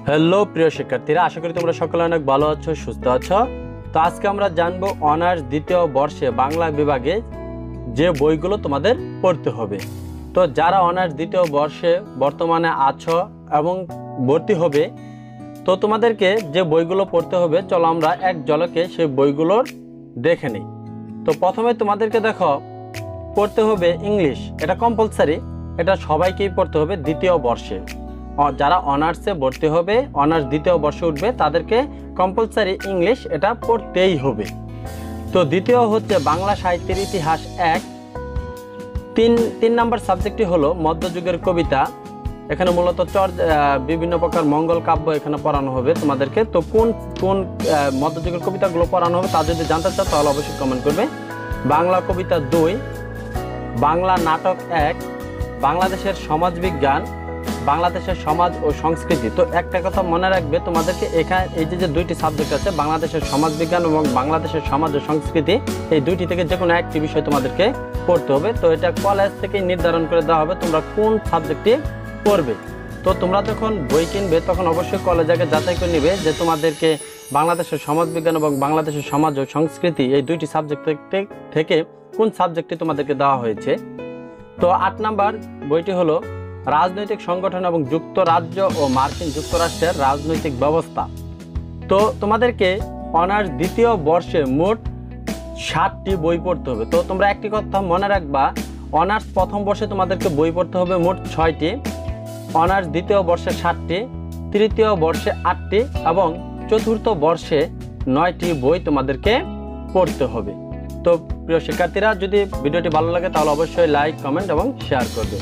Hello প্রিয় শিক্ষার্থীরা, আশা করি তোমরা সকলে অনেক ভালো আছো, সুস্থ আছো। তো আজকে আমরা জানবো অনার্স দ্বিতীয় বর্ষে বাংলা বিভাগে যে বইগুলো তোমাদের পড়তে হবে। তো যারা অনার্স দ্বিতীয় বর্ষে বর্তমানে আছো এবং ভর্তি হবে, তো তোমাদেরকে যে বইগুলো পড়তে হবে চলো আমরা এক ঝলকে সেই বইগুলোর দেখে নিই। তো প্রথমে তোমাদেরকে দেখো পড়তে হবে ইংলিশ, এটা কম্পালসারি, এটা সবাইকেই পড়তে হবে দ্বিতীয় বর্ষে। যারা অনার্সে ভর্তি হবে, অনার্স দ্বিতীয় বর্ষে উঠবে, তাদেরকে কম্পালসারি ইংলিশ এটা পড়তেই হবে। তো দ্বিতীয় হচ্ছে বাংলা সাহিত্যের ইতিহাস এক। তিন নম্বর সাবজেক্টটি হলো মধ্যযুগের কবিতা। এখানে মূলত বিভিন্ন প্রকার মঙ্গল কাব্য এখানে পড়ানো হবে তোমাদেরকে। তো কোন কোন মধ্যযুগের কবিতাগুলো পড়ানো হবে তা যদি জানতে চাও তাহলে অবশ্যই কমেন্ট করবে। বাংলা কবিতা 2, বাংলা নাটক 1, বাংলাদেশের সমাজবিজ্ঞান, বাংলাদেশের সমাজ ও সংস্কৃতি। তো একটা কথা মনে রাখবে তোমাদেরকে, এখানে এই যে দুইটি সাবজেক্ট আছে, বাংলাদেশের সমাজবিজ্ঞান এবং বাংলাদেশের সমাজ ও সংস্কৃতি, এই দুইটি থেকে যে কোনো একটি বিষয় তোমাদেরকে পড়তে হবে। তো এটা কলেজ থেকে নির্ধারণ করে দেওয়া হবে তোমরা কোন সাবজেক্টটি পড়বে। তো তোমরা যখন বই কিনবে তখন অবশ্যই কলেজে যাচাই করে নিবে যে তোমাদেরকে বাংলাদেশের সমাজবিজ্ঞান এবং বাংলাদেশের সমাজ ও সংস্কৃতি এই দুইটি সাবজেক্ট থেকে কোন সাবজেক্টটি তোমাদেরকে দেওয়া হয়েছে। তো 8 নাম্বার বইটি হলো রাজনৈতিক সংগঠন এবং যুক্তরাজ্য ও মার্কিন যুক্তরাষ্ট্রের রাজনৈতিক ব্যবস্থা। তো তোমাদেরকে অনার্স দ্বিতীয় বর্ষে মোট 60টি বই পড়তে হবে। তো তোমরা একটি কথা মনে রাখবা, অনার্স প্রথম বর্ষে তোমাদেরকে বই পড়তে হবে মোট 6টি, অনার্স দ্বিতীয় বর্ষে 7টি, তৃতীয় বর্ষে 8টি এবং চতুর্থ বর্ষে 9টি বই তোমাদেরকে পড়তে হবে। তো প্রিয় শিক্ষার্থীরা, যদি ভিডিওটি ভালো লাগে তাহলে অবশ্যই লাইক, কমেন্ট এবং শেয়ার করবে।